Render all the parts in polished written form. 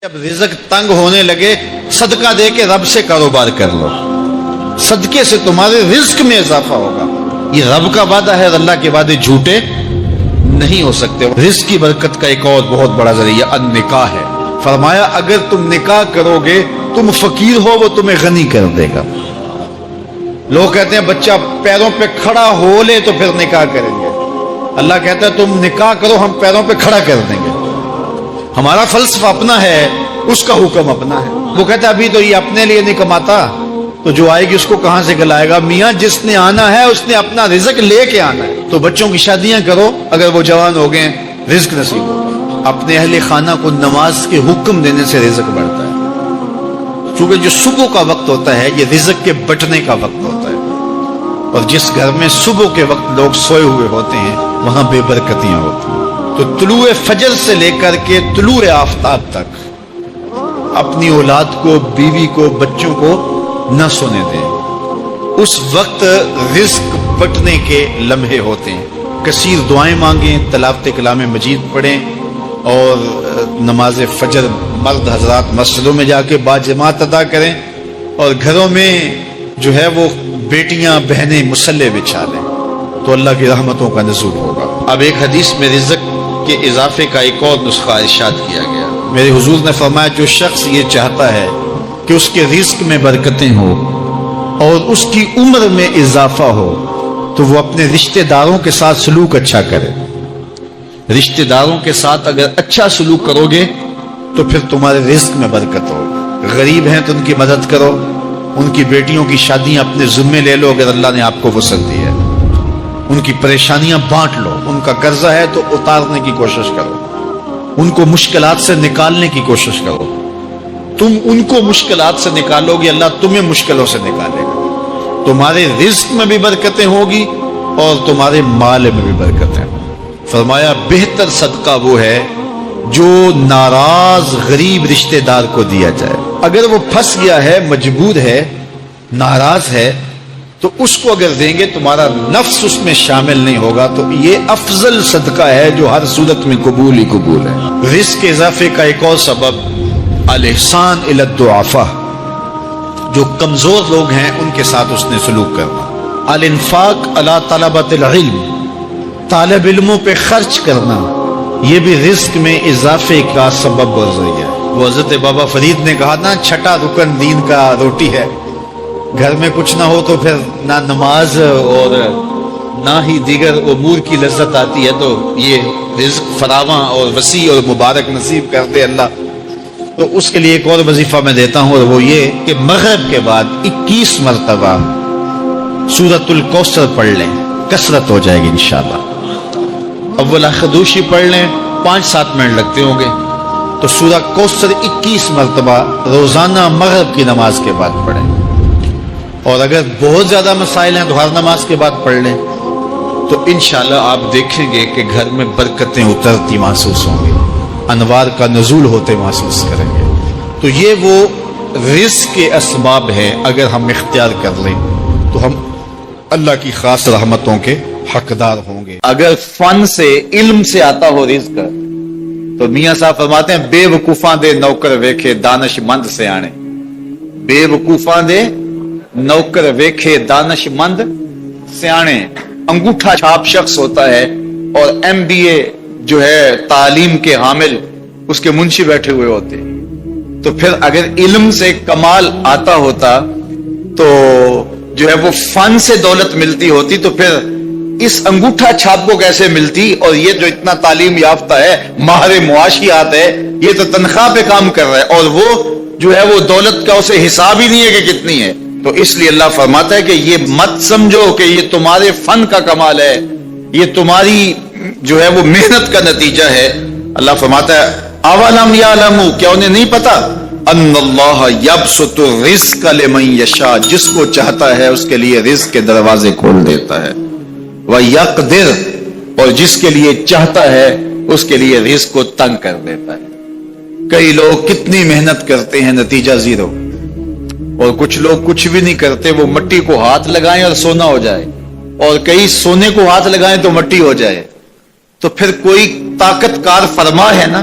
جب رزق تنگ ہونے لگے صدقہ دے کے رب سے کاروبار کر لو، صدقے سے تمہارے رزق میں اضافہ ہوگا۔ یہ رب کا وعدہ ہے اور اللہ کے وعدے جھوٹے نہیں ہو سکتے۔ رزق کی برکت کا ایک اور بہت بڑا ذریعہ النکاح ہے۔ فرمایا اگر تم نکاح کرو گے، تم فقیر ہو وہ تمہیں غنی کر دے گا۔ لوگ کہتے ہیں بچہ پیروں پہ کھڑا ہو لے تو پھر نکاح کریں گے، اللہ کہتا ہے تم نکاح کرو ہم پیروں پہ کھڑا کر دیں گے۔ ہمارا فلسفہ اپنا ہے، اس کا حکم اپنا ہے۔ وہ کہتا ہے ابھی تو یہ اپنے لیے نہیں کماتا تو جو آئے گی اس کو کہاں سے کھلائے گا؟ میاں جس نے آنا ہے اس نے اپنا رزق لے کے آنا ہے۔ تو بچوں کی شادیاں کرو، اگر وہ جوان ہو گئے رزق نصیب ہو۔ اپنے اہل خانہ کو نماز کے حکم دینے سے رزق بڑھتا ہے، کیونکہ جو صبح کا وقت ہوتا ہے یہ رزق کے بٹنے کا وقت ہوتا ہے، اور جس گھر میں صبح کے وقت لوگ سوئے ہوئے ہوتے ہیں وہاں بے برکتیاں ہوتی ہیں۔ تو طلوع فجر سے لے کر کے طلوع آفتاب تک اپنی اولاد کو، بیوی کو، بچوں کو نہ سونے دیں۔ اس وقت رزق بٹنے کے لمحے ہوتے ہیں۔ کثیر دعائیں مانگیں، تلاوت کلام مجید پڑھیں، اور نماز فجر مرد حضرات مسجدوں میں جا کے باجماعت ادا کریں، اور گھروں میں جو ہے وہ بیٹیاں بہنیں مصلے بچھا لیں تو اللہ کی رحمتوں کا نزول ہوگا۔ اب ایک حدیث میں رزق کے اضافے کا ایک اور نسخہ ارشاد کیا گیا۔ میرے حضور نے فرمایا جو شخص یہ چاہتا ہے کہ اس کے رزق میں برکتیں ہو اور اس کی عمر میں اضافہ ہو تو وہ اپنے رشتہ داروں کے ساتھ سلوک اچھا کرے۔ رشتہ داروں کے ساتھ اگر اچھا سلوک کرو گے تو پھر تمہارے رزق میں برکت ہو۔ غریب ہیں تو ان کی مدد کرو، ان کی بیٹیوں کی شادیاں اپنے ذمے لے لو اگر اللہ نے آپ کو وسعت دی ہے، ان کی پریشانیاں بانٹ لو، ان کا قرضہ ہے تو اتارنے کی کوشش کرو، ان کو مشکلات سے نکالنے کی کوشش کرو۔ تم ان کو مشکلات سے نکالو گے، اللہ تمہیں مشکلوں سے نکالے گا۔ تمہارے رزق میں بھی برکتیں ہوگی اور تمہارے مال میں بھی برکتیں ہوں۔ فرمایا بہتر صدقہ وہ ہے جو ناراض غریب رشتہ دار کو دیا جائے۔ اگر وہ پھنس گیا ہے، مجبور ہے، ناراض ہے، تو اس کو اگر دیں گے تمہارا نفس اس میں شامل نہیں ہوگا، تو یہ افضل صدقہ ہے جو ہر صورت میں قبول ہی قبول ہے۔ رزق کے اضافے کا ایک اور سبب الاحسان الی الضعفاء، جو کمزور لوگ ہیں ان کے ساتھ اس نے سلوک کرنا۔ الانفاق علی طلبۃ العلم، طالب علموں پہ خرچ کرنا، یہ بھی رزق میں اضافے کا سبب اور ذریعہ ہے۔ وہ حضرت بابا فرید نے کہا نا چھٹا رکن دین کا روٹی ہے۔ گھر میں کچھ نہ ہو تو پھر نہ نماز اور نہ ہی دیگر امور کی لذت آتی ہے، تو یہ رزق فراواں اور وسیع اور مبارک نصیب کر دے اللہ۔ تو اس کے لیے ایک اور وظیفہ میں دیتا ہوں، اور وہ یہ کہ مغرب کے بعد 21 مرتبہ سورۃ الکوثر پڑھ لیں، کثرت ہو جائے گی انشاءاللہ۔ اول خدوشی پڑھ لیں، 5-7 منٹ لگتے ہوں گے، تو سورہ کوثر 21 مرتبہ روزانہ مغرب کی نماز کے بعد پڑھیں، اور اگر بہت زیادہ مسائل ہیں تو ہر نماز کے بعد پڑھ لیں، تو انشاءاللہ آپ دیکھیں گے کہ گھر میں برکتیں اترتی محسوس ہوں گی، انوار کا نزول ہوتے محسوس کریں گے۔ تو یہ وہ رزق کے اسباب ہیں، اگر ہم اختیار کر لیں تو ہم اللہ کی خاص رحمتوں کے حقدار ہوں گے۔ اگر فن سے، علم سے آتا ہو رزق، تو میاں صاحب فرماتے ہیں بے وقوفاں دے نوکر ویکھے دانش مند سے آنے۔ بے وقوفاں دے نوکر ویکھے دانش مند سیانے۔ انگوٹھا چھاپ شخص ہوتا ہے اور MBA جو ہے تعلیم کے حامل، اس کے منشی بیٹھے ہوئے ہوتے ہیں، تو پھر اگر علم سے کمال آتا ہوتا تو جو ہے وہ فن سے دولت ملتی ہوتی، تو پھر اس انگوٹھا چھاپ کو کیسے ملتی؟ اور یہ جو اتنا تعلیم یافتہ ہے، ماہر معاشیات ہے، یہ تو تنخواہ پہ کام کر رہا ہے، اور وہ جو ہے وہ دولت کا اسے حساب ہی نہیں ہے کہ کتنی ہے۔ تو اس لیے اللہ فرماتا ہے کہ یہ مت سمجھو کہ یہ تمہارے فن کا کمال ہے، یہ تمہاری جو ہے وہ محنت کا نتیجہ ہے۔ اللہ فرماتا ہے اولم یعلموا، کیا انہیں نہیں پتا؟ ان اللہ یبسط الرزق لمن یشاء، جس کو چاہتا ہے اس کے لیے رزق کے دروازے کھول دیتا ہے، وَيَقْدِرْ، اور جس کے لیے چاہتا ہے اس کے لیے رزق کو تنگ کر دیتا ہے۔ کئی لوگ کتنی محنت کرتے ہیں، نتیجہ زیرو، اور کچھ لوگ کچھ بھی نہیں کرتے، وہ مٹی کو ہاتھ لگائیں اور سونا ہو جائے، اور کئی سونے کو ہاتھ لگائیں تو مٹی ہو جائے۔ تو پھر کوئی طاقت کار فرما ہے نا،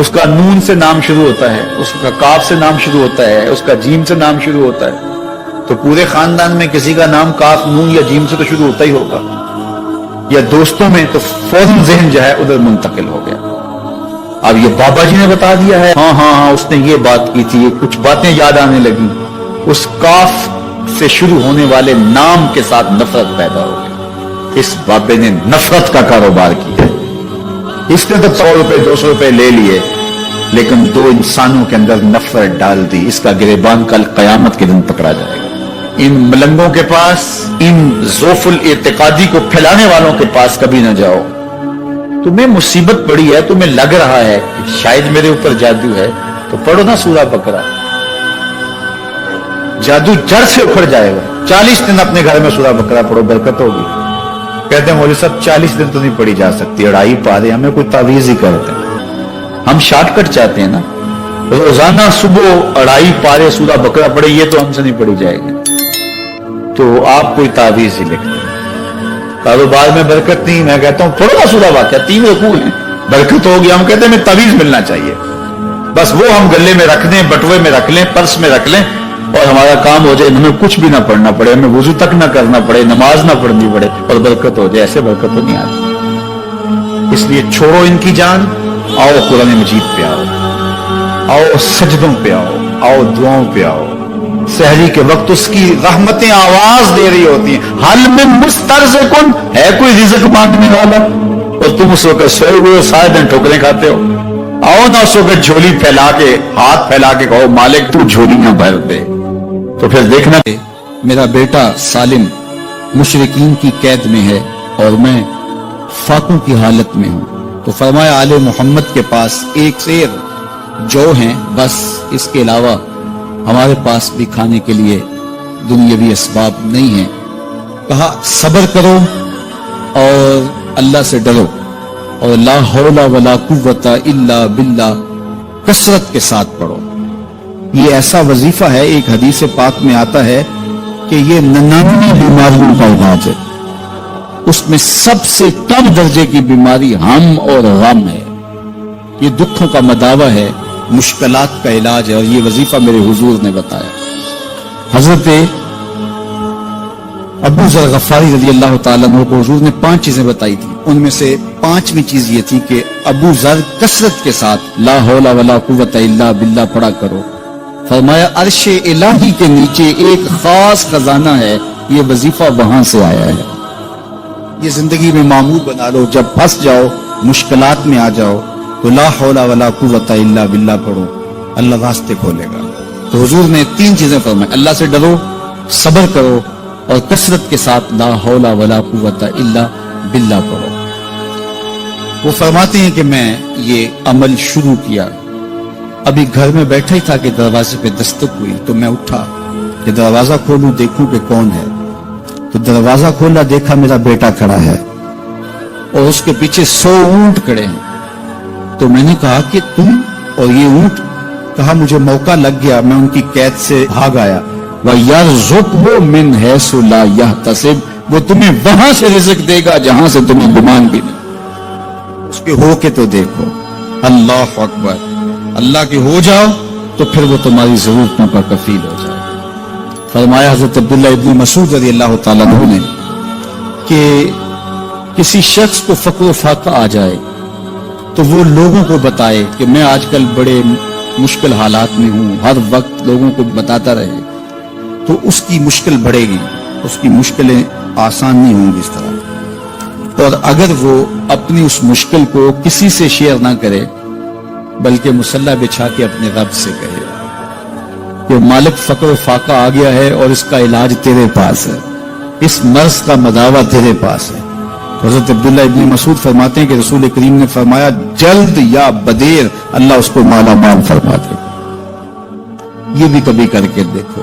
اس کا نون سے نام شروع ہوتا ہے، اس کا کاف سے نام شروع ہوتا ہے، اس کا جیم سے نام شروع ہوتا ہے، تو پورے خاندان میں کسی کا نام کاف، نون یا جیم سے تو شروع ہوتا ہی ہوگا، یا دوستوں میں، تو فوراً ذہن جو ہے ادھر منتقل ہو گیا۔ اب یہ بابا جی نے بتا دیا ہے، ہاں ہاں ہاں اس نے یہ بات کی تھی، یہ کچھ باتیں یاد آنے لگی، اس کاف سے شروع ہونے والے نام کے ساتھ نفرت پیدا ہو گئی۔ اس بابے نے نفرت کا کاروبار کیا، اس نے تو 100 روپے 200 روپے لے لیے، لیکن دو انسانوں کے اندر نفرت ڈال دی۔ اس کا گریبان کل قیامت کے دن پکڑا جائے گا۔ ان ملنگوں کے پاس، ان ذوف الاعتقادی کو پھیلانے والوں کے پاس کبھی نہ جاؤ۔ تمہیں مصیبت پڑی ہے، تمہیں لگ رہا ہے کہ شاید میرے اوپر جادو ہے، تو پڑھو نا سورہ بقرہ، جادو جڑ سے اکھڑ جائے گا۔ 40 دن اپنے گھر میں سورہ بقرہ پڑھو، برکت ہوگی۔ کہتے ہیں مولوی صاحب 40 دن تو نہیں پڑھی جا سکتی، 2.5 پارے، ہمیں کوئی تعویذ ہی کرتے ہیں، ہم شارٹ کٹ چاہتے ہیں نا، روزانہ صبح 2.5 پارے سورہ بقرہ پڑھے، یہ تو ہم سے نہیں پڑھی جائے گی، تو آپ کوئی تعویذ ہی لکھتے ہیں۔ کاروبار میں برکت نہیں، میں کہتا ہوں پڑھو نا سورہ واقعہ، 3 رکوع ہیں، برکت ہوگی، ہم کہتے ہیں ہمیں تعویذ ملنا چاہیے، بس وہ ہم گلے میں رکھ دیں، بٹوے میں رکھ لیں، پرس میں رکھ لیں، اور ہمارا کام ہو جائے، ہمیں کچھ بھی نہ پڑھنا پڑے، ہمیں وضو تک نہ کرنا پڑے، نماز نہ پڑھنی پڑے، اور برکت ہو جائے۔ ایسے برکت تو نہیں آتی، اس لیے چھوڑو ان کی جان، آؤ قرآن مجید پہ آؤ، آؤ سجدوں پہ آؤ، آؤ دعاؤں پہ آؤ۔ سحری کے وقت اس کی رحمتیں آواز دے رہی ہوتی ہیں، حل میں مسترزقن، ہے کوئی رزق مانگنے والا، اور تم اس وقت سوئے ہوئے سارے دن ٹھوکریں کھاتے ہو۔ آؤ نہ اس وقت جھولی پھیلا کے، ہاتھ پھیلا کے کہو مالک تو جھولیاں بھر دے، تو پھر دیکھنا میرا بیٹا سالم مشرکین کی قید میں ہے اور میں فاقوں کی حالت میں ہوں، تو فرمایا آل محمد کے پاس ایک سیر جو ہیں، بس اس کے علاوہ ہمارے پاس بھی کھانے کے لیے دنیاوی اسباب نہیں ہیں۔ کہا صبر کرو اور اللہ سے ڈرو، اور لا حول ولا قوت الا باللہ کثرت کے ساتھ پڑھو۔ یہ ایسا وظیفہ ہے، ایک حدیث پاک میں آتا ہے کہ یہ 99 بیماریوں کا علاج ہے، اس میں سب سے کم درجے کی بیماری ہم اور غم ہے، یہ دکھوں کا مداوع ہے، مشکلات کا علاج ہے، اور یہ وظیفہ میرے حضور نے بتایا۔ حضرت ابو ذر غفاری رضی اللہ تعالیٰ عنہ کو حضور نے 5 چیزیں بتائی تھی، ان میں سے 5ویں چیز یہ تھی کہ ابو ذر کثرت کے ساتھ لا حول ولا قوت الا باللہ پڑھا کرو۔ فرمایا عرش الہی کے نیچے ایک خاص خزانہ ہے، یہ وظیفہ وہاں سے آیا ہے، یہ زندگی میں معمول بنا لو، جب پھنس جاؤ، مشکلات میں آ جاؤ تو لا حول ولا قوت الا باللہ پڑھو، اللہ راستے کھولے گا۔ تو حضور نے 3 چیزیں فرمائی، اللہ سے ڈرو، صبر کرو، اور کثرت کے ساتھ لا حول ولا قوت الا باللہ پڑھو۔ وہ فرماتے ہیں کہ میں یہ عمل شروع کیا، ابھی گھر میں بیٹھا ہی تھا کہ دروازے پہ دستک ہوئی، تو میں اٹھا کہ دروازہ کھولوں دیکھوں کہ کون ہے، تو دروازہ کھولا، دیکھا میرا بیٹا کھڑا ہے اور اس کے پیچھے 100 اونٹ کھڑے ہیں۔ تو میں نے کہا کہ تم اور یہ اونٹ؟ کہا مجھے موقع لگ گیا، میں ان کی قید سے بھاگ آیا۔ وَيَرْزُقْهُ مِنْ حَيْثُ لَا يَحْتَسِبُ، وہ تمہیں وہاں سے رزق دے گا جہاں سے تمہیں گمان بھی نہیں۔ اس کے ہو کے تو دیکھو، اللہ اکبر، اللہ کے ہو جاؤ تو پھر وہ تمہاری ضرورتوں کا کفیل ہو جائے۔ فرمایا حضرت عبداللہ ابن مسعود رضی اللہ تعالیٰ عنہ نے کہ کسی شخص کو فقر و فاقہ آ جائے تو وہ لوگوں کو بتائے کہ میں آج کل بڑے مشکل حالات میں ہوں، ہر وقت لوگوں کو بتاتا رہے، تو اس کی مشکل بڑھے گی، اس کی مشکلیں آسان نہیں ہوں گی اس طرح۔ اور اگر وہ اپنی اس مشکل کو کسی سے شیئر نہ کرے بلکہ مصلی بچھا کے اپنے رب سے کہے کہ مالک فقر و فاقہ آ گیا ہے اور اس کا علاج تیرے پاس ہے، اس مرض کا مداوع تیرے پاس ہے۔ حضرت عبداللہ ابن مسعود فرماتے ہیں کہ رسول کریم نے فرمایا جلد یا بدیر اللہ اس کو مالا مال فرما دے۔ یہ بھی کبھی کر کے دیکھو،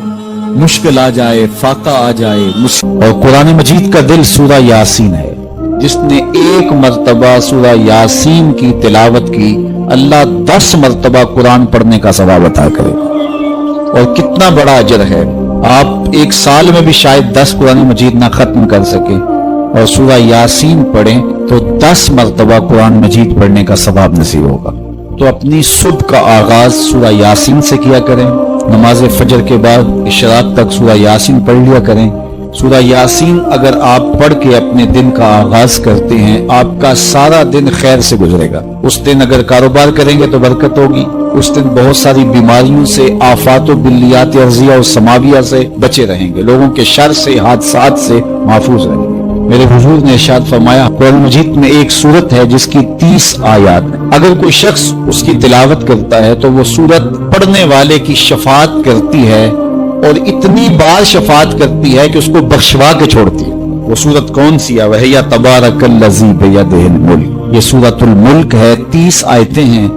مشکل آ جائے، فاقہ آ جائے۔ اور قرآن مجید کا دل سورہ یاسین ہے، جس نے 1 مرتبہ سورہ یاسین کی تلاوت کی، اللہ 10 مرتبہ قرآن پڑھنے کا ثواب عطا کرے۔ اور کتنا بڑا اجر ہے، آپ 1 سال میں بھی شاید 10 قرآن مجید نہ ختم کر سکے، اور سورہ یاسین پڑھیں تو 10 مرتبہ قرآن مجید پڑھنے کا ثواب نصیب ہوگا۔ تو اپنی صبح کا آغاز سورہ یاسین سے کیا کریں، نماز فجر کے بعد اشراق تک سورہ یاسین پڑھ لیا کریں۔ سورہ یاسین اگر آپ پڑھ کے اپنے دن کا آغاز کرتے ہیں، آپ کا سارا دن خیر سے گزرے گا۔ اس دن اگر کاروبار کریں گے تو برکت ہوگی، اس دن بہت ساری بیماریوں سے، آفات و بلیات ارضیہ اور سماویہ سے بچے رہیں گے، لوگوں کے شر سے، حادثات سے محفوظ رہیں گے۔ میرے حضور نے ارشاد فرمایا، قرآن مجید میں ایک سورت ہے جس کی 30 آیات ہیں، اگر کوئی شخص اس کی تلاوت کرتا ہے تو وہ سورت پڑھنے والے کی شفاعت کرتی ہے، اور اتنی بار شفاعت کرتی ہے کہ اس کو بخشوا کے چھوڑتی ہے۔ وہ سورت کون سی ہے؟ وَهِيَ تَبَارَكَ الَّذِي بِيَدِهِ الْمُلْكُ، یہ سورت الملک ہے، 30 آیتیں ہیں۔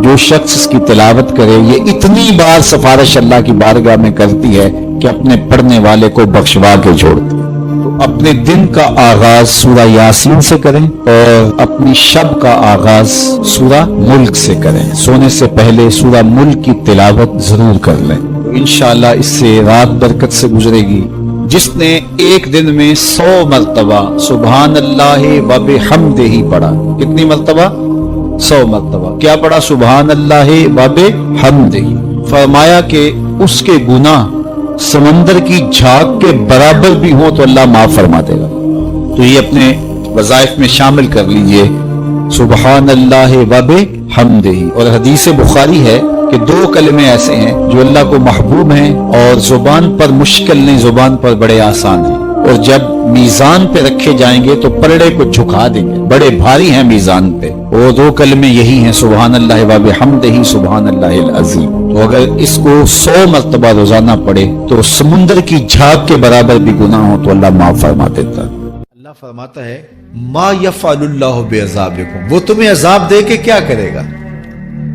جو شخص اس کی تلاوت کرے، یہ اتنی بار سفارش اللہ کی بارگاہ میں کرتی ہے کہ اپنے پڑھنے والے کو بخشوا کے چھوڑتی ہے۔ تو اپنے دن کا آغاز سورہ یاسین سے کریں اور اپنی شب کا آغاز سورہ ملک سے کریں۔ سونے سے پہلے سورہ ملک کی تلاوت ضرور کر لیں، انشاءاللہ اس سے رات برکت سے گزرے گی۔ جس نے ایک دن میں 100 مرتبہ سبحان اللہ و بحمدہ پڑھا، کتنی مرتبہ؟ 100 مرتبہ کیا پڑھا؟ سبحان اللہ و بحمدہ، فرمایا کہ اس کے گناہ سمندر کی جھاگ کے برابر بھی ہوں تو اللہ معاف فرما دے گا۔ تو یہ اپنے وظائف میں شامل کر لیجئے، سبحان اللہ و بحمدہ۔ اور حدیث بخاری ہے کہ 2 کلمے ایسے ہیں جو اللہ کو محبوب ہیں اور زبان پر مشکل نہیں، زبان پر بڑے آسان ہیں، اور جب میزان پہ رکھے جائیں گے تو پلڑے کو جھکا دیں گے، بڑے بھاری ہیں میزان پہ۔ وہ 2 کلمے یہی ہیں، سبحان اللہ و بحمدہ، سبحان اللہ العظیم۔ تو اگر اس کو 100 مرتبہ روزانہ پڑھے تو سمندر کی جھاگ کے برابر بھی گناہ ہو تو اللہ معاف فرما دیتا ہے۔ اللہ فرماتا ہے ما یفعل اللہ بعذابکم، وہ تمہیں عذاب دے کے کیا کرے گا؟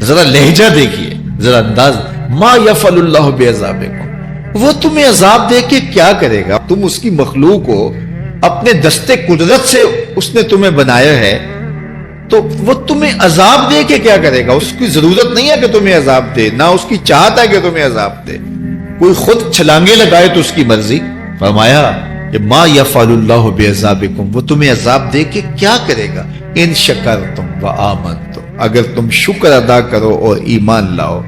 ذرا لہجہ دیکھیے، ذرا انداز، ما یفعل اللہ بعذابکم، وہ تمہیں عذاب دے کے کیا کرے گا؟ تم اس کی مخلوق ہو، اپنے دستے قدرت سے اس نے تمہیں بنایا ہے، تو وہ تمہیں عذاب دے کے کیا کرے گا؟ اس کی ضرورت نہیں ہے کہ تمہیں عذاب دے، نہ اس کی چاہت ہے کہ تمہیں عذاب دے، کوئی خود چھلانگے لگائے تو اس کی مرضی۔ فرمایا کہ ما یفعل اللہ بعذابکم، وہ تمہیں عذاب دے کے کیا کرے گا؟ ان شکرتم وآمنتم، اگر تم شکر ادا کرو اور ایمان لاؤ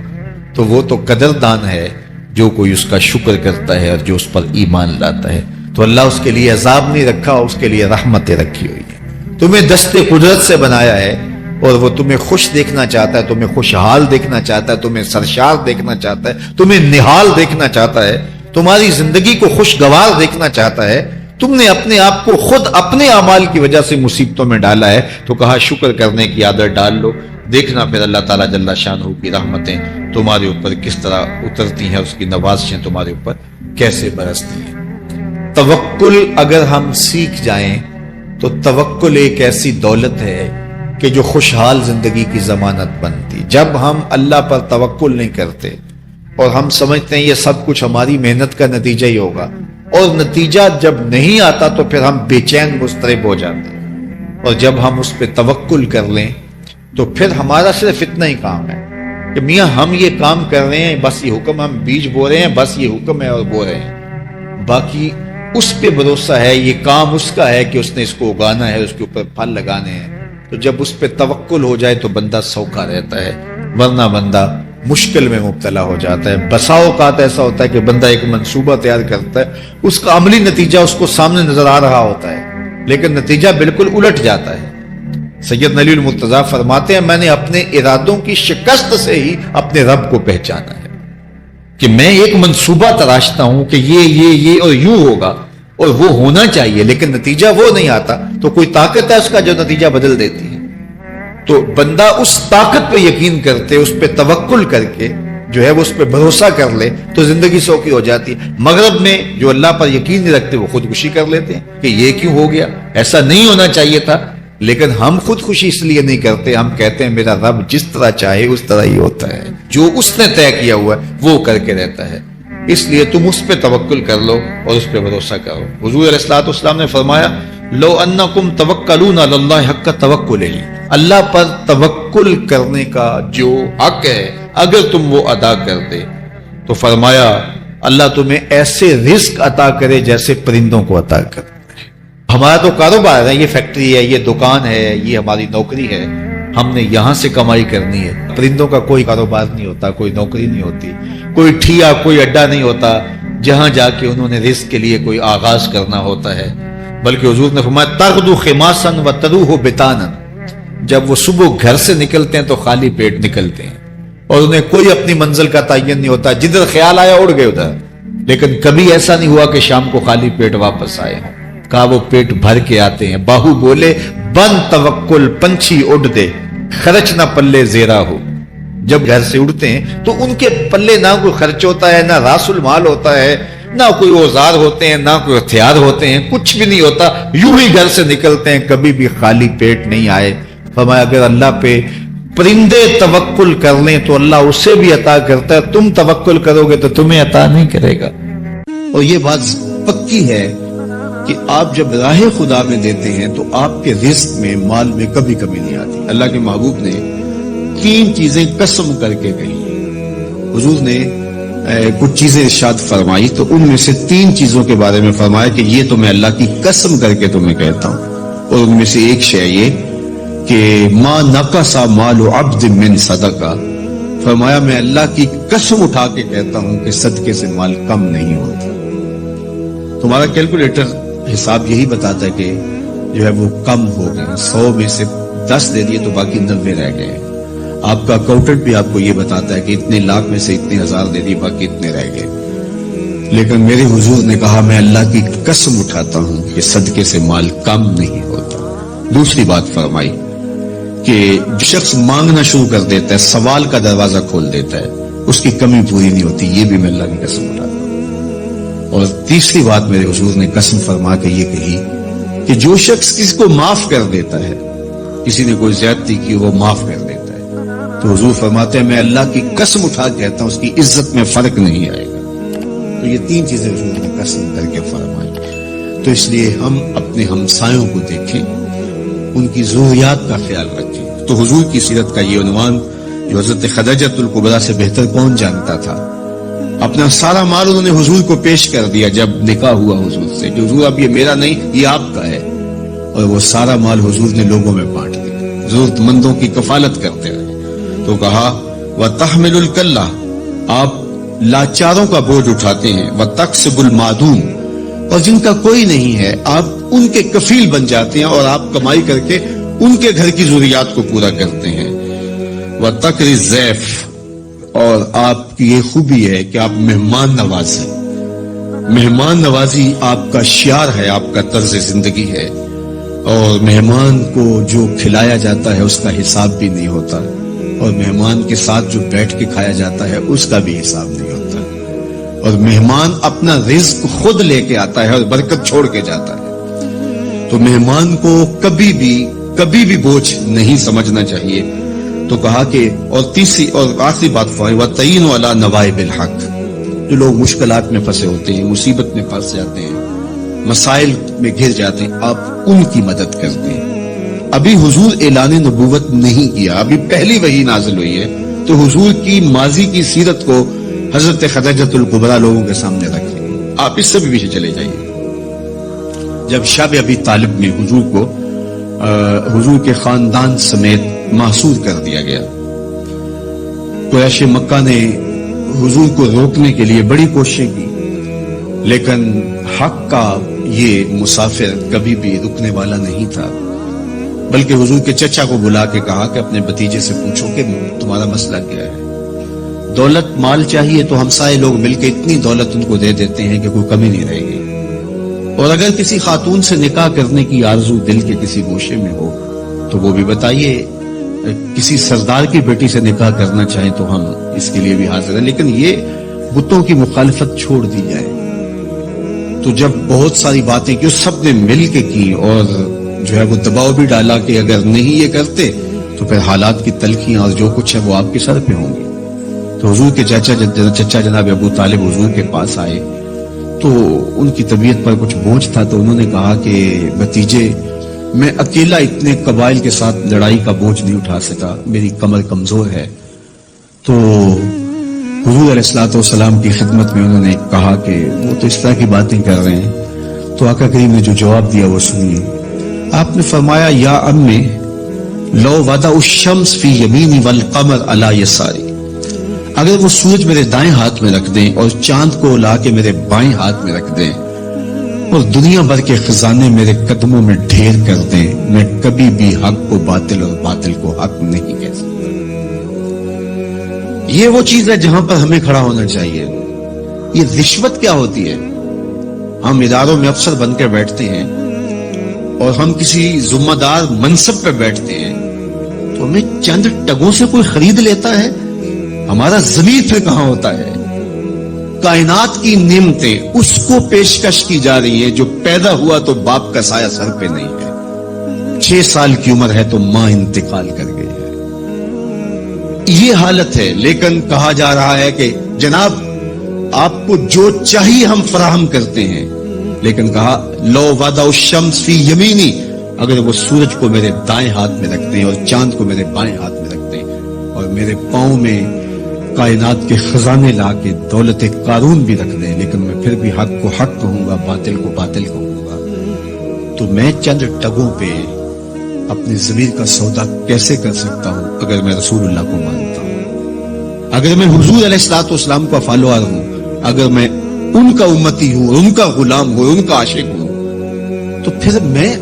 تو وہ تو قدردان ہے جو کوئی اس کا شکر کرتا ہے اور جو اس پر ایمان لاتا ہے۔ تو اللہ اس کے لیے عذاب نہیں رکھا، اس کے لیے رحمتیں رکھی ہوئی ہیں۔ تمہیں دستے قدرت سے بنایا ہے اور وہ تمہیں خوش دیکھنا چاہتا ہے، تمہیں خوشحال دیکھنا چاہتا ہے، تمہیں سرشار دیکھنا چاہتا ہے، تمہیں نہال دیکھنا چاہتا ہے، تمہاری زندگی کو خوشگوار دیکھنا چاہتا ہے۔ تم نے اپنے آپ کو خود اپنے اعمال کی وجہ سے مصیبتوں میں ڈالا ہے، تو کہا شکر کرنے کی عادت ڈال لو، دیکھنا پھر اللہ تعالیٰ جل شانہ کی رحمتیں تمہارے اوپر کس طرح اترتی ہیں، اس کی نوازشیں تمہارے اوپر کیسے برستی ہیں۔ توکل اگر ہم سیکھ جائیں تو توکل ایک ایسی دولت ہے کہ جو خوشحال زندگی کی ضمانت بنتی۔ جب ہم اللہ پر توکل نہیں کرتے اور ہم سمجھتے ہیں یہ سب کچھ ہماری محنت کا نتیجہ ہی ہوگا، اور نتیجہ جب نہیں آتا تو پھر ہم بے چین مضطرب ہو جاتے ہیں، اور جب ہم اس پہ توکل کر لیں تو پھر ہمارا صرف اتنا ہی کام ہے کہ میاں ہم یہ کام کر رہے ہیں، بس یہ حکم، ہم بیج بو رہے ہیں، بس یہ حکم ہے اور بو رہے ہیں، باقی اس پہ بھروسہ ہے، یہ کام اس کا ہے کہ اس نے اس کو اگانا ہے، اس کے اوپر پھل لگانے ہیں۔ تو جب اس پہ توکل ہو جائے تو بندہ سوکھا رہتا ہے، ورنہ بندہ مشکل میں مبتلا ہو جاتا ہے۔ بسا اوقات ایسا ہوتا ہے کہ بندہ ایک منصوبہ تیار کرتا ہے، اس کا عملی نتیجہ اس کو سامنے نظر آ رہا ہوتا ہے، لیکن نتیجہ بالکل الٹ جاتا ہے۔ سید علی المرتضیٰ فرماتے ہیں میں نے اپنے ارادوں کی شکست سے ہی اپنے رب کو پہچانا ہے، کہ میں ایک منصوبہ تراشتا ہوں کہ یہ اور یوں ہوگا اور وہ ہونا چاہیے، لیکن نتیجہ وہ نہیں آتا، تو کوئی طاقت ہے اس کا جو نتیجہ بدل دیتی ہے۔ تو بندہ اس طاقت پہ یقین کرتے، اس پہ توکل کر کے جو ہے وہ اس پہ بھروسہ کر لے تو زندگی سوکھی ہو جاتی ہے۔ مغرب میں جو اللہ پر یقین نہیں رکھتے وہ خودکشی کر لیتے ہیں کہ یہ کیوں ہو گیا، ایسا نہیں ہونا چاہیے تھا، لیکن ہم خودکشی اس لیے نہیں کرتے، ہم کہتے ہیں میرا رب جس طرح چاہے اس طرح ہی ہوتا ہے، جو اس نے طے کیا ہوا ہے وہ کر کے رہتا ہے، اس لیے تم اس پہ توکل کر لو اور اس پہ بھروسہ کرو۔ حضور علیہ الصلوۃ والسلام نے فرمایا لو انکم توکلون علی اللہ حق توکلہ، اللہ پر توکل کرنے کا جو حق ہے اگر تم وہ ادا کر دے تو فرمایا اللہ تمہیں ایسے رزق عطا کرے جیسے پرندوں کو عطا کرے۔ ہمارا تو کاروبار ہے، یہ فیکٹری ہے، یہ دکان ہے، یہ ہماری نوکری ہے، ہم نے یہاں سے کمائی کرنی ہے. پرندوں کا کوئی کاروبار نہیں ہوتا, کوئی نوکری نہیں ہوتی, کوئی ٹھیا, کوئی اڈا نہیں ہوتا جہاں جا کے انہوں نے رزق کے لیے کوئی آغاز کرنا ہوتا ہے. بلکہ حضور نے فرمایا تغدو خماسا وتروح بطانا, جب وہ صبح گھر سے نکلتے ہیں تو خالی پیٹ نکلتے ہیں اور انہیں کوئی اپنی منزل کا تعین نہیں ہوتا, جدھر خیال آیا اڑ گئے ادھر. لیکن کبھی ایسا نہیں ہوا کہ شام کو خالی پیٹ واپس آئے. کہا وہ پیٹ بھر کے آتے ہیں. باہو بولے بن توکل پنچھی اڑ دے, خرچ نہ پلے زیرا ہو. جب گھر سے اڑتے ہیں تو ان کے پلے نہ کوئی خرچ ہوتا ہے, نہ راس المال ہوتا ہے, نہ کوئی اوزار ہوتے ہیں, نہ کوئی ہتھیار ہوتے ہیں, کچھ بھی نہیں ہوتا. یوں ہی گھر سے نکلتے ہیں, کبھی بھی خالی پیٹ نہیں آئے. فرمایا اگر اللہ پہ پرندے توکل کر لیں تو اللہ اسے بھی عطا کرتا ہے, تم توکل کرو گے تو تمہیں عطا نہیں کرے گا. اور یہ بات پکی ہے کہ آپ جب راہ خدا میں دیتے ہیں تو آپ کے رزق میں, مال میں کبھی کمی نہیں آتی. اللہ کے محبوب نے 3 چیزیں قسم کر کے کہی. حضور نے کچھ چیزیں ارشاد فرمائی تو ان میں سے 3 چیزوں کے بارے میں فرمایا کہ یہ تو میں اللہ کی قسم کر کے تمہیں کہتا ہوں. اور ان میں سے ایک شے یہ کہ ما نقص مال عبد من صدقہ. فرمایا میں اللہ کی قسم اٹھا کے کہتا ہوں کہ صدقے سے مال کم نہیں ہوتا. تمہارا کیلکولیٹر حساب یہی بتاتا ہے کہ جو ہے وہ کم ہو گئے. 100 میں سے 10 دے دیے تو باقی 90 رہ گئے. آپ کا اکاؤنٹنٹ بھی آپ کو یہ بتاتا ہے کہ اتنے لاکھ میں سے اتنے ہزار دے دیے, باقی اتنے رہ گئے. لیکن میرے حضور نے کہا میں اللہ کی قسم اٹھاتا ہوں کہ صدقے سے مال کم نہیں ہوتا. دوسری بات فرمائی کہ جو شخص مانگنا شروع کر دیتا ہے, سوال کا دروازہ کھول دیتا ہے, اس کی کمی پوری نہیں ہوتی. یہ بھی میں اللہ کی قسم اٹھاتا ہوں. اور تیسری بات میرے حضور نے قسم فرما کے یہ کہی کہ جو شخص کسی کو معاف کر دیتا ہے, کسی نے کوئی زیادتی کی وہ معاف کر دیتا ہے, تو حضور فرماتے ہیں میں اللہ کی قسم اٹھا کے کہتا ہوں اس کی عزت میں فرق نہیں آئے گا. تو یہ 3 چیزیں حضور نے قسم کر کے فرمائی. تو اس لیے ہم اپنے ہمسایوں کو دیکھیں, ان کی ضروریات کا خیال رکھیں. تو حضور کی سیرت کا یہ عنوان جو حضرت خدیجہ الکبریٰ سے بہتر کون جانتا تھا, اپنا سارا مال انہوں نے حضور کو پیش کر دیا جب نکاح ہوا حضور سے کہ حضور اب یہ میرا نہیں یہ آپ کا ہے. اور وہ سارا مال حضور نے لوگوں میں بانٹ دیا, ضرورت مندوں کی کفالت کرتے رہے. تو کہا وَتَحْمِلُ الْكَلَّةَ, آپ لاچاروں کا بوجھ اٹھاتے ہیں, وَتَقْسِبُ الْمَعْدُومَ, اور جن کا کوئی نہیں ہے آپ ان کے کفیل بن جاتے ہیں اور آپ کمائی کر کے ان کے گھر کی ضروریات کو پورا کرتے ہیں. وَتَقْرِ الضَّيْفَ, اور آپ کی یہ خوبی ہے کہ آپ مہمان نواز ہیں. مہمان نوازی آپ کا شعار ہے, آپ کا طرز زندگی ہے. اور مہمان کو جو کھلایا جاتا ہے اس کا حساب بھی نہیں ہوتا, اور مہمان کے ساتھ جو بیٹھ کے کھایا جاتا ہے اس کا بھی حساب نہیں ہوتا. اور مہمان اپنا رزق خود لے کے آتا ہے اور برکت چھوڑ کے جاتا ہے. تو مہمان کو کبھی بھی بوجھ نہیں سمجھنا چاہیے. تو کہا کہ اور تیسری اور آخری بات فرمائی وَتَعِينُ عَلَى نَوَائِبِ الْحَقِّ, جو لوگ مشکلات میں پھنسے ہوتے ہیں, مصیبت میں پھنس جاتے ہیں, مسائل میں گھر جاتے ہیں, آپ ان کی مدد کرتے ہیں. ابھی حضور اعلان نبوت نہیں کیا, ابھی پہلی وحی نازل ہوئی ہے, تو حضور کی ماضی کی سیرت کو حضرت خدیجہ الکبریٰ لوگوں کے سامنے رکھیں. آپ اس سے بھی پیچھے چلے جائیے. جب شب ابی طالب میں حضور کو حضور کے خاندان سمیت محصور کر دیا گیا, قریش مکہ نے حضور کو روکنے کے لیے بڑی کوششیں کی, لیکن حق کا یہ مسافر کبھی بھی رکنے والا نہیں تھا. بلکہ حضور کے چچا کو بلا کے کہا کہ اپنے بھتیجے سے پوچھو کہ تمہارا مسئلہ کیا ہے. دولت مال چاہیے تو ہمسائے لوگ مل کے اتنی دولت ان کو دے دیتے ہیں کہ کوئی کمی نہیں رہے گی. اور اگر کسی خاتون سے نکاح کرنے کی آرزو دل کے کسی گوشے میں ہو تو وہ بھی بتائیے. کسی سردار کی بیٹی سے نکاح کرنا چاہیں تو ہم اس کے لیے بھی حاضر ہیں, لیکن یہ بتوں کی مخالفت چھوڑ دی جائے. تو جب بہت ساری باتیں کی سب نے مل کے کی اور جو ہے وہ دباؤ بھی ڈالا کہ اگر نہیں یہ کرتے تو پھر حالات کی تلخیاں اور جو کچھ ہے وہ آپ کے سر پہ ہوں گی. تو حضور کے چچا جناب ابو طالب حضور کے پاس آئے تو ان کی طبیعت پر کچھ بوجھ تھا. تو انہوں نے کہا کہ بھتیجے میں اکیلا اتنے قبائل کے ساتھ لڑائی کا بوجھ نہیں اٹھا سکا, میری کمر کمزور ہے. تو حضور علیہ الصلوۃ والسلام کی خدمت میں انہوں نے کہا کہ وہ تو اس طرح کی باتیں کر رہے ہیں. تو آقا کریم نے جو جواب دیا وہ سنیے. آپ نے فرمایا یا امی لو وضع الشمس فی یمینی والقمر علی یساری، اگر وہ سورج میرے دائیں ہاتھ میں رکھ دیں اور چاند کو لا کے میرے بائیں ہاتھ میں رکھ دیں اور دنیا بھر کے خزانے میرے قدموں میں ڈھیر کر دیں، میں کبھی بھی حق کو باطل اور باطل کو حق نہیں کہہ سکتا۔ یہ وہ چیز ہے جہاں پر ہمیں کھڑا ہونا چاہیے۔ یہ رشوت کیا ہوتی ہے؟ ہم اداروں میں افسر بن کے بیٹھتے ہیں اور ہم کسی ذمہ دار منصب پہ بیٹھتے ہیں تو ہمیں چند ٹگوں سے کوئی خرید لیتا ہے، ہمارا ضمیر پھر کہاں ہوتا ہے؟ کائنات کی نعمتیں اس کو پیشکش کی جا رہی ہیں جو پیدا ہوا تو باپ کا سایہ سر پہ نہیں ہے، 6 سال کی عمر ہے تو ماں انتقال کر گئی ہے، یہ حالت ہے۔ لیکن کہا جا رہا ہے کہ جناب آپ کو جو چاہیے ہم فراہم کرتے ہیں، لیکن کہا لو وضع الشمس فی یمینی، اگر وہ سورج کو میرے دائیں ہاتھ میں رکھ دیں اور چاند کو میرے بائیں ہاتھ میں رکھ دیں اور میرے پاؤں میں کائنات کے خزانے لا کے دولت قارون بھی رکھ دیں، لیکن میں پھر بھی حق کو حق کہوں گا، باطل کو باطل کہوں گا، تو میں چند ٹگوں پہ اپنی ضمیر کا سودا کیسے کر سکتا ہوں اگر میں رسول اللہ کو مانتا ہوں، اگر میں حضور علیہ الصلوۃ والسلام کا فالوور ہوں، اگر میں ان کا امتی ہوں، ان کا غلام ہوں، ان کا عاشق ہوں، تو پھر میں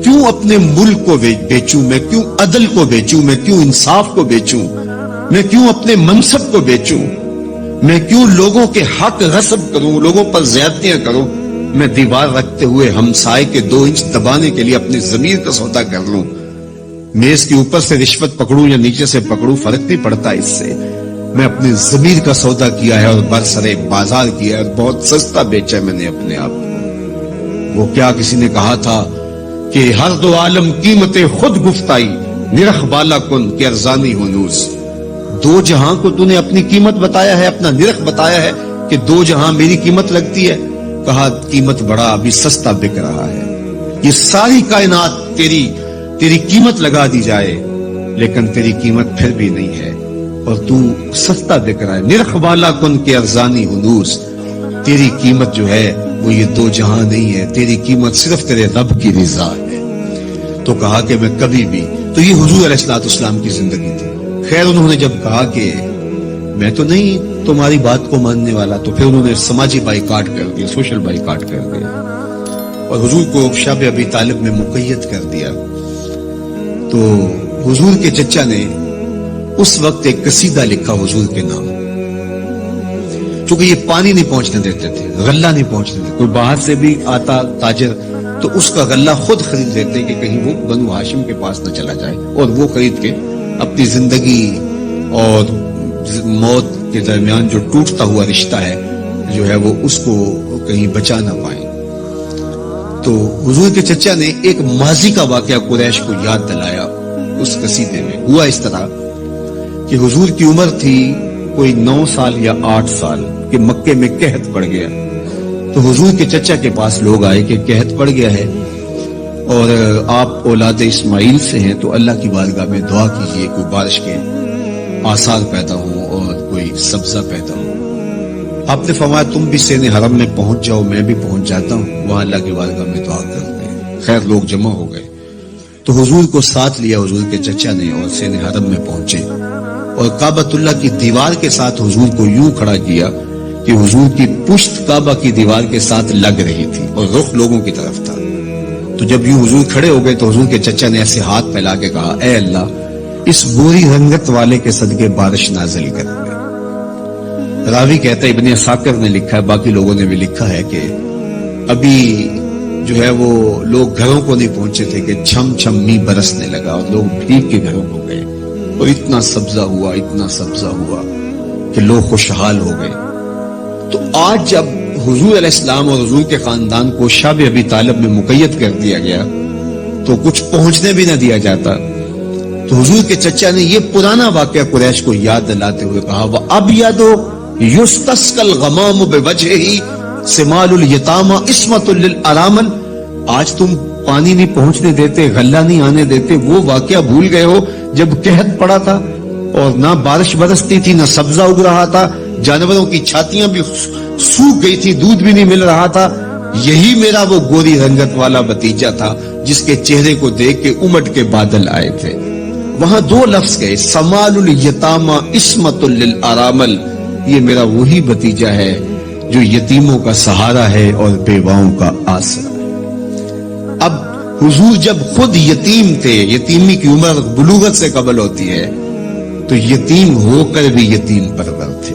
کیوں اپنے ملک کو بیچوں، میں کیوں عدل کو بیچوں، میں کیوں انصاف کو بیچوں، میں کیوں اپنے منصب کو بیچوں، میں کیوں لوگوں کے حق غصب کروں، لوگوں پر زیادتیاں کروں، میں دیوار رکھتے ہوئے ہمسائے کے 2 انچ دبانے کے لیے اپنی ضمیر کا سودا کر لوں، میز کے اوپر سے رشوت پکڑوں یا نیچے سے پکڑوں، فرق نہیں پڑتا اس سے، میں اپنی ضمیر کا سودا کیا ہے اور برسرے بازار کیا ہے اور بہت سستا بیچا ہے میں نے اپنے آپ کو۔ وہ کیا کسی نے کہا تھا کہ ہر دو عالم قیمت خود گفتائی، نرخ بالا کن کہ ارزانی ہنوز، 2 جہاں کو تو نے اپنی قیمت بتایا ہے، اپنا نرخ بتایا ہے کہ 2 جہاں میری قیمت لگتی ہے، کہا قیمت بڑا ابھی سستا بک رہا ہے، یہ ساری کائنات تیری قیمت لگا دی جائے لیکن تیری قیمت پھر بھی نہیں ہے اور تو سستا بک رہا ہے، نرخ بالا کن کے ارزانی ہنوز، تیری قیمت جو ہے وہ یہ 2 جہاں نہیں ہے، تیری قیمت صرف تیرے رب کی رضا ہے۔ تو کہا کہ میں کبھی بھی، تو یہ حضور علیہ الصلوۃ والسلام کی زندگی تھی۔ خیر انہوں نے جب کہا کہ میں تو نہیں تمہاری بات کو ماننے والا، تو پھر انہوں نے سماجی بائیکاٹ کر دیا، سوشل بائیکاٹ کر دیا اور حضور کو شب ابی طالب میں مقید کر دیا۔ تو حضور کے چچا نے اس وقت ایک قصیدہ لکھا حضور کے نام، چونکہ یہ پانی نہیں پہنچنے دیتے تھے، غلہ نہیں پہنچنے دیتے، کوئی باہر سے بھی آتا تاجر تو اس کا غلہ خود خرید لیتے کہ کہیں وہ بنو ہاشم کے پاس نہ چلا جائے، اور وہ خرید کے اپنی زندگی اور موت کے درمیان جو ٹوٹتا ہوا رشتہ ہے جو ہے وہ اس کو کہیں بچا نہ پائیں۔ تو حضور کے چچا نے ایک ماضی کا واقعہ قریش کو یاد دلایا اس قصیدے میں۔ ہوا اس طرح کہ حضور کی عمر تھی کوئی 9 سال یا 8 سال کہ مکے میں قحط پڑ گیا، تو حضور کے چچا کے پاس لوگ آئے کہ قحط پڑ گیا ہے اور آپ اولاد اسماعیل سے ہیں، تو اللہ کی بارگاہ میں دعا کیجئے کوئی بارش کے آثار پیدا ہوں اور کوئی سبزہ پیدا ہو۔ آپ نے فرمایا تم بھی سین حرم میں پہنچ جاؤ، میں بھی پہنچ جاتا ہوں، وہاں اللہ کی بارگاہ میں دعا کرتے ہیں۔ خیر لوگ جمع ہو گئے تو حضور کو ساتھ لیا حضور کے چچا نے اور سین حرم میں پہنچے اور کعبۃ اللہ کی دیوار کے ساتھ حضور کو یوں کھڑا کیا کہ حضور کی پشت کعبہ کی دیوار کے ساتھ لگ رہی تھی اور رخ لوگوں کی طرف تھا۔ تو جب یوں حضور کھڑے ہو گئے تو حضور کے چچا نے ایسے ہاتھ پھیلا کے کہا اے اللہ اس بری رنگت والے کے صدقے بارش نازل کر دے۔ راوی کہتا ہے ابن عساکر نے لکھا ہے، باقی لوگوں نے بھی لکھا ہے کہ ابھی جو ہے وہ لوگ گھروں کو نہیں پہنچے تھے کہ چھم چھم میہ برسنے لگا اور لوگ بھیگ کے گھروں کو گئے اور اتنا سبزہ ہوا کہ لوگ خوشحال ہو گئے۔ تو آج جب حضور علیہ السلام اور حضور کے خاندان کو شب ابی طالب میں مقید کر دیا گیا تو کچھ پہنچنے بھی نہ دیا جاتا، تو حضور کے چچا نے یہ پرانا واقعہ قریش کو یاد دلاتے ہوئے کہا وَأَبْيَضُ يُسْتَسْقَى الْغَمَامُ بِوَجْهِهِ سِمَالُ الْيَتَامَى عِصْمَةٌ لِلْأَرَامِلِ، آج تم پانی نہیں پہنچنے دیتے، غلہ نہیں آنے دیتے، وہ واقعہ بھول گئے ہو جب قحط پڑا تھا اور نہ بارش برستی تھی نہ سبزہ اگ رہا تھا، جانوروں کی چھاتیاں بھی سوکھ گئی تھی، دودھ بھی نہیں مل رہا تھا، یہی میرا وہ گوری رنگت والا بھتیجا تھا جس کے چہرے کو دیکھ کے امٹ کے بادل آئے تھے. وہاں دو لفظ گئے, سمال الیتاما عصمت للارامل, یہ میرا وہی بھتیجا ہے جو یتیموں کا سہارا ہے اور بیواؤں کا آسرا ہے. اب حضور جب خود یتیم تھے, یتیمی کی عمر بلوغت سے قبل ہوتی ہے, تو یتیم ہو کر بھی یتیم پرور تھے,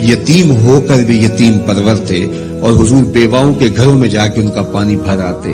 یتیم ہو کر بھی یتیم پرور تھے, اور حضور بیواؤں کے گھروں میں جا کے ان کا پانی بھر آتے,